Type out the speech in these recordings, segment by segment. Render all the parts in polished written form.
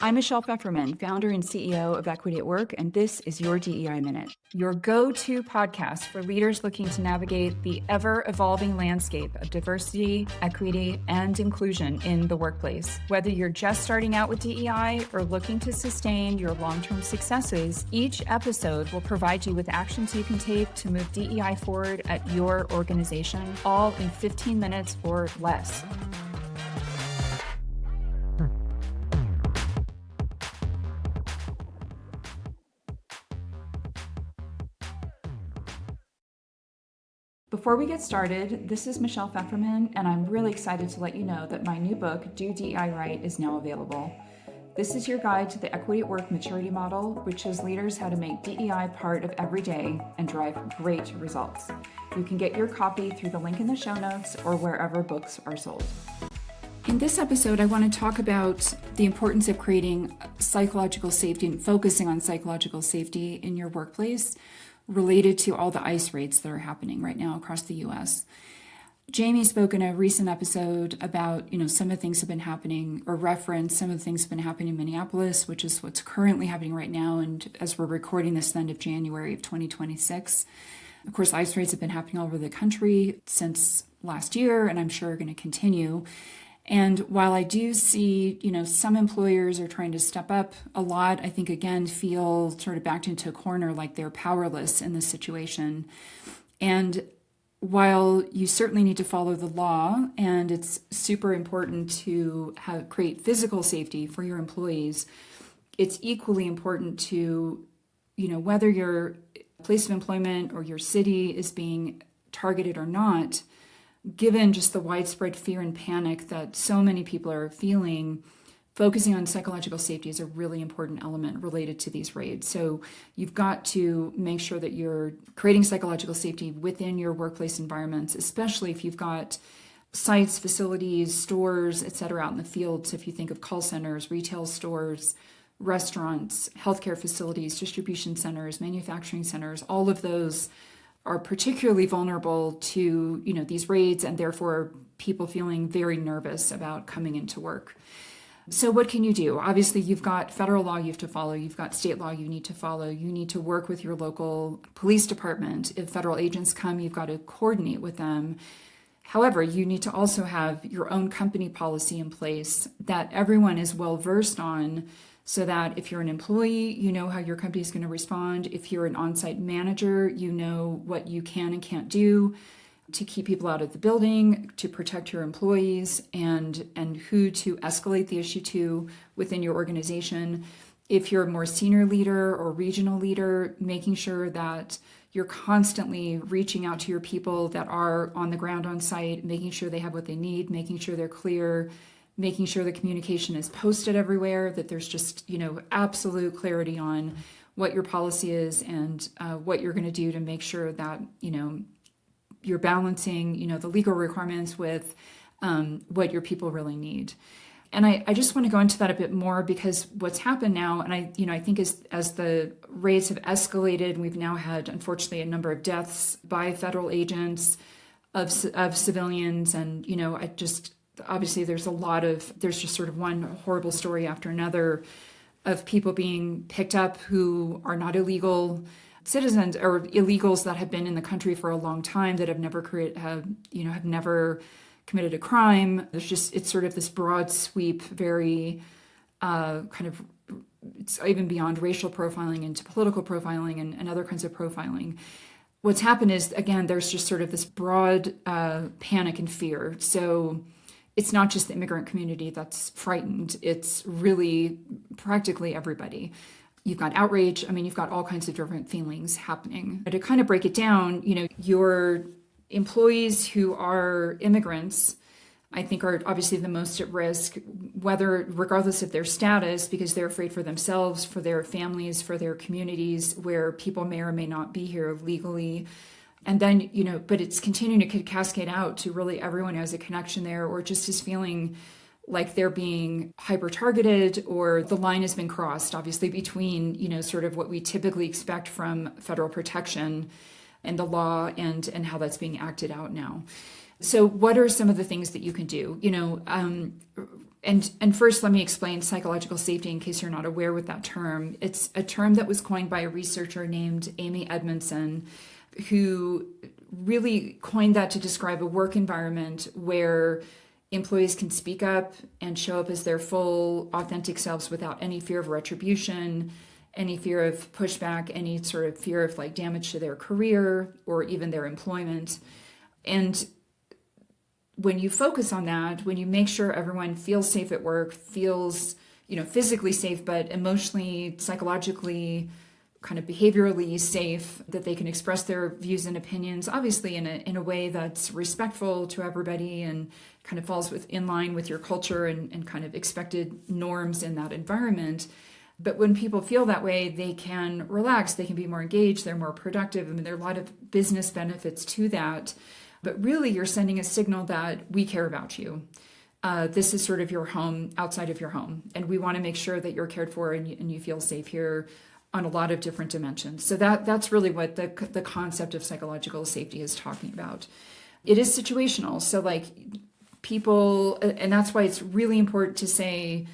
I'm Michelle Pfefferman, founder and CEO of Equity at Work, and this is your DEI Minute, your go-to podcast for leaders looking to navigate the ever-evolving landscape of diversity, equity, and inclusion in the workplace. Whether you're just starting out with DEI or looking to sustain your long-term successes, each episode will provide you with actions you can take to move DEI forward at your organization, all in 15 minutes or less. Before we get started, this is Michelle Pfefferman, and I'm really excited to let you know that my new book, Do DEI Right, is now available. This is your guide to the Equity at Work maturity model, which shows leaders how to make DEI part of every day and drive great results. You can get your copy through the link in the show notes or wherever books are sold. In this episode, I want to talk about the importance of creating psychological safety and focusing on psychological safety in your workplace, related to all the ICE raids that are happening right now across the U.S. Jamie spoke in a recent episode about, some of the things have been happening, or referenced some of the things have been happening in Minneapolis, which is what's currently happening right now. And as we're recording this, the end of January of 2026, of course, ICE raids have been happening all over the country since last year, and I'm sure are going to continue. And while I do see, some employers are trying to step up a lot, I think, again, feel sort of backed into a corner like they're powerless in this situation. And while you certainly need to follow the law, and it's super important to create physical safety for your employees, it's equally important to, whether your place of employment or your city is being targeted or not, given just the widespread fear and panic that so many people are feeling, focusing on psychological safety is a really important element related to these raids. So you've got to make sure that you're creating psychological safety within your workplace environments, especially if you've got sites, facilities, stores, et cetera, out in the field. So if you think of call centers, retail stores, restaurants, healthcare facilities, distribution centers, manufacturing centers, all of those are particularly vulnerable to, these raids, and therefore people feeling very nervous about coming into work. So what can you do? Obviously, you've got federal law you have to follow. You've got state law you need to follow. You need to work with your local police department. If federal agents come, you've got to coordinate with them. However, you need to also have your own company policy in place that everyone is well versed on, so that if you're an employee, you know how your company is going to respond. If you're an on-site manager, you know what you can and can't do to keep people out of the building, to protect your employees, and who to escalate the issue to within your organization. If you're a more senior leader or regional leader, making sure that you're constantly reaching out to your people that are on the ground on site, making sure they have what they need, making sure they're clear, making sure the communication is posted everywhere, that there's just, absolute clarity on what your policy is and what you're going to do to make sure that, you're balancing, the legal requirements with what your people really need. And I just want to go into that a bit more, because what's happened now, and I think as the raids have escalated, and we've now had, unfortunately, a number of deaths by federal agents of civilians, and, obviously there's just sort of one horrible story after another of people being picked up who are not illegal citizens or illegals that have been in the country for a long time, that have never committed a crime. It's sort of this broad sweep, very it's even beyond racial profiling into political profiling and other kinds of profiling. What's happened is, again, there's just sort of this broad panic and fear. So it's not just the immigrant community that's frightened. It's really practically everybody. You've got outrage. You've got all kinds of different feelings happening. But to kind of break it down, your employees who are immigrants, I think, are obviously the most at risk, regardless of their status, because they're afraid for themselves, for their families, for their communities where people may or may not be here legally. And then, but it's continuing to cascade out to really everyone who has a connection there, or just is feeling like they're being hyper-targeted, or the line has been crossed, obviously, between, sort of what we typically expect from federal protection and the law and how that's being acted out now. So what are some of the things that you can do? And first, let me explain psychological safety in case you're not aware with that term. It's a term that was coined by a researcher named Amy Edmondson, who really coined that to describe a work environment where employees can speak up and show up as their full, authentic selves without any fear of retribution, any fear of pushback, any sort of fear of like damage to their career or even their employment. And when you focus on that, when you make sure everyone feels safe at work, feels, physically safe, but emotionally, psychologically, kind of behaviorally safe, that they can express their views and opinions, obviously in a way that's respectful to everybody and kind of falls in line with your culture and kind of expected norms in that environment. But when people feel that way, they can relax, they can be more engaged, they're more productive. I mean, there are a lot of business benefits to that. But really, you're sending a signal that we care about you. This is sort of your home outside of your home. And we want to make sure that you're cared for and you feel safe here on a lot of different dimensions. So that's really what the concept of psychological safety is talking about. It is situational. So like people, and that's why it's really important to say,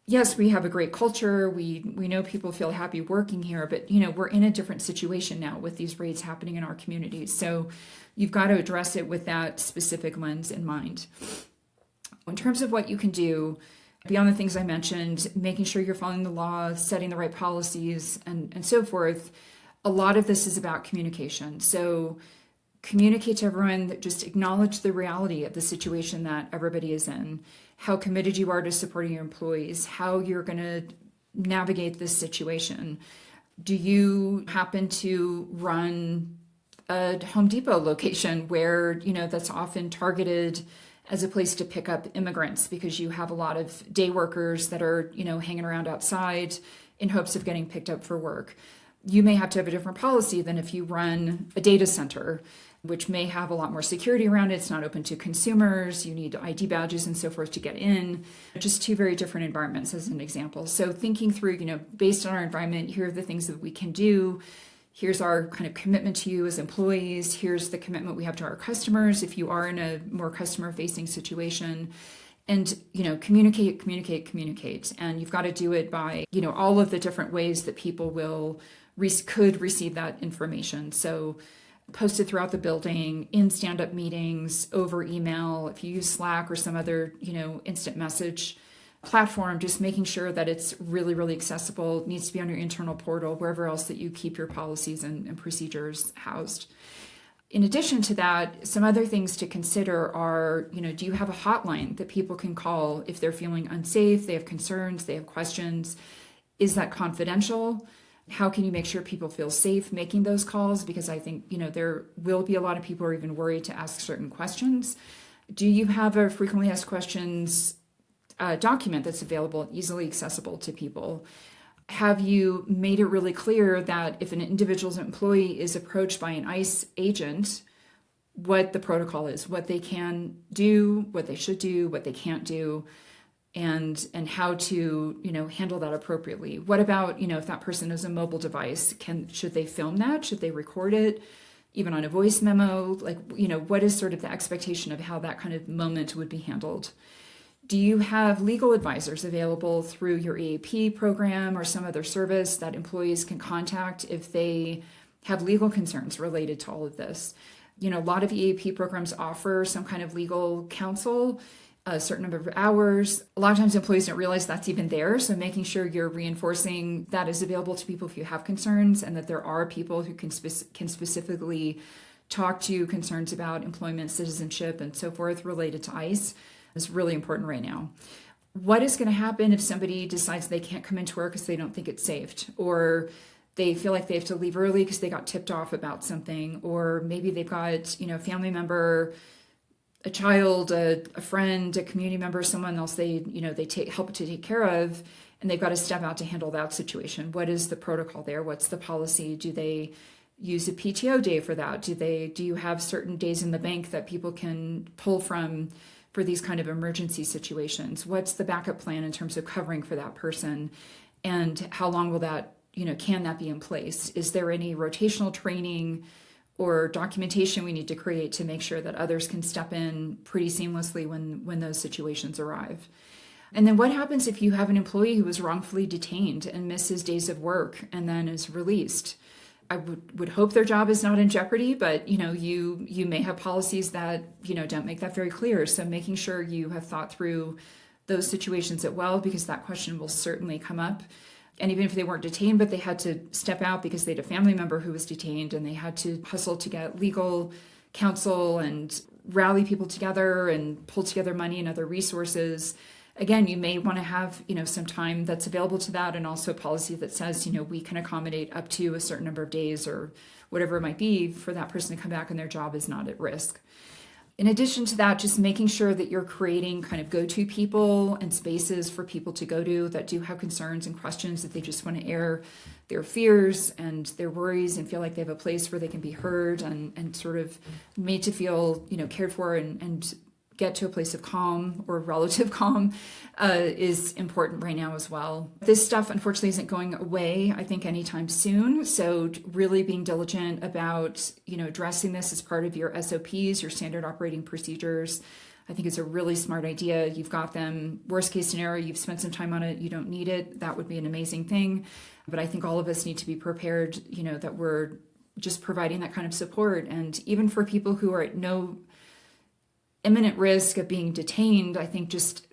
yes, we have a great culture. We know people feel happy working here, but we're in a different situation now with these raids happening in our communities. So you've got to address it with that specific lens in mind. In terms of what you can do, beyond the things I mentioned, making sure you're following the law, setting the right policies, and so forth, a lot of this is about communication. So communicate to everyone, just acknowledge the reality of the situation that everybody is in, how committed you are to supporting your employees, how you're going to navigate this situation. Do you happen to run a Home Depot location where, that's often targeted as a place to pick up immigrants because you have a lot of day workers that are, hanging around outside in hopes of getting picked up for work? You may have to have a different policy than if you run a data center, which may have a lot more security around it. It's not open to consumers. You need ID badges and so forth to get in. Just two very different environments as an example. So thinking through, based on our environment, here are the things that we can do. Here's our kind of commitment to you as employees. Here's the commitment we have to our customers if you are in a more customer-facing situation. And, communicate. And you've got to do it by, all of the different ways that people could receive that information. So posted throughout the building, in stand-up meetings, over email, if you use Slack or some other, instant message platform, just making sure that it's really, really accessible. It needs to be on your internal portal, wherever else that you keep your policies and procedures housed. In addition to that, some other things to consider are, do you have a hotline that people can call if they're feeling unsafe, they have concerns, they have questions? Is that confidential? How can you make sure people feel safe making those calls? Because I think, there will be a lot of people who are even worried to ask certain questions. Do you have a frequently asked questions document that's available and easily accessible to people? Have you made it really clear that if an individual's employee is approached by an ICE agent, what the protocol is, what they can do, what they should do, what they can't do, and how to, handle that appropriately? What about, if that person has a mobile device, should they film that? Should they record it, even on a voice memo? What is sort of the expectation of how that kind of moment would be handled? Do you have legal advisors available through your EAP program or some other service that employees can contact if they have legal concerns related to all of this? A lot of EAP programs offer some kind of legal counsel, a certain number of hours. A lot of times employees don't realize that's even there. So making sure you're reinforcing that is available to people if you have concerns, and that there are people who can specifically talk to concerns about employment, citizenship, and so forth related to ICE is really important right now. What is going to happen if somebody decides they can't come into work because they don't think it's safe, or they feel like they have to leave early because they got tipped off about something, or maybe they've got, a family member, a child, a friend, a community member, someone else they help to take care of, and they've got to step out to handle that situation. What is the protocol there? What's the policy? Do they use a PTO day for that? Do you have certain days in the bank that people can pull from for these kind of emergency situations? What's the backup plan in terms of covering for that person? And how long will that, can that be in place? Is there any rotational training or documentation we need to create to make sure that others can step in pretty seamlessly when those situations arrive. And then what happens if you have an employee who was wrongfully detained and misses days of work and then is released? I would hope their job is not in jeopardy, but you may have policies that don't make that very clear. So making sure you have thought through those situations as well, because that question will certainly come up. And even if they weren't detained, but they had to step out because they had a family member who was detained and they had to hustle to get legal counsel and rally people together and pull together money and other resources. Again, you may want to have, some time that's available to that, and also a policy that says, we can accommodate up to a certain number of days or whatever it might be for that person to come back and their job is not at risk. In addition to that, just making sure that you're creating kind of go-to people and spaces for people to go to that do have concerns and questions, that they just want to air their fears and their worries and feel like they have a place where they can be heard and sort of made to feel, cared for and get to a place of calm or relative calm is important right now as well. This stuff, unfortunately, isn't going away, I think, anytime soon. So really being diligent about, addressing this as part of your SOPs, your standard operating procedures, I think is a really smart idea. You've got them. Worst case scenario, you've spent some time on it. You don't need it. That would be an amazing thing. But I think all of us need to be prepared, that we're just providing that kind of support. And even for people who are at no imminent risk of being detained, I think just,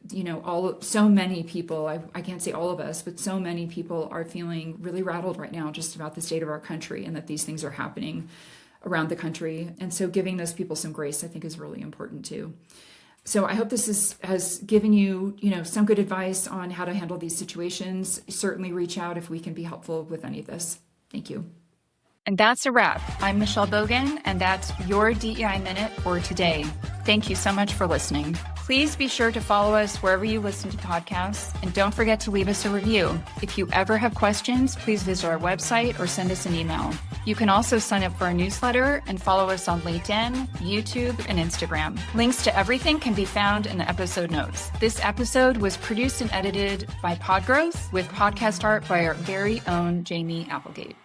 so many people, I can't say all of us, but so many people are feeling really rattled right now just about the state of our country and that these things are happening around the country. And so giving those people some grace, I think, is really important too. So I hope this has given you, some good advice on how to handle these situations. Certainly reach out if we can be helpful with any of this. Thank you. And that's a wrap. I'm Michelle Bogan, and that's your DEI Minute for today. Thank you so much for listening. Please be sure to follow us wherever you listen to podcasts, and don't forget to leave us a review. If you ever have questions, please visit our website or send us an email. You can also sign up for our newsletter and follow us on LinkedIn, YouTube, and Instagram. Links to everything can be found in the episode notes. This episode was produced and edited by Podgrowth with podcast art by our very own Jamie Applegate.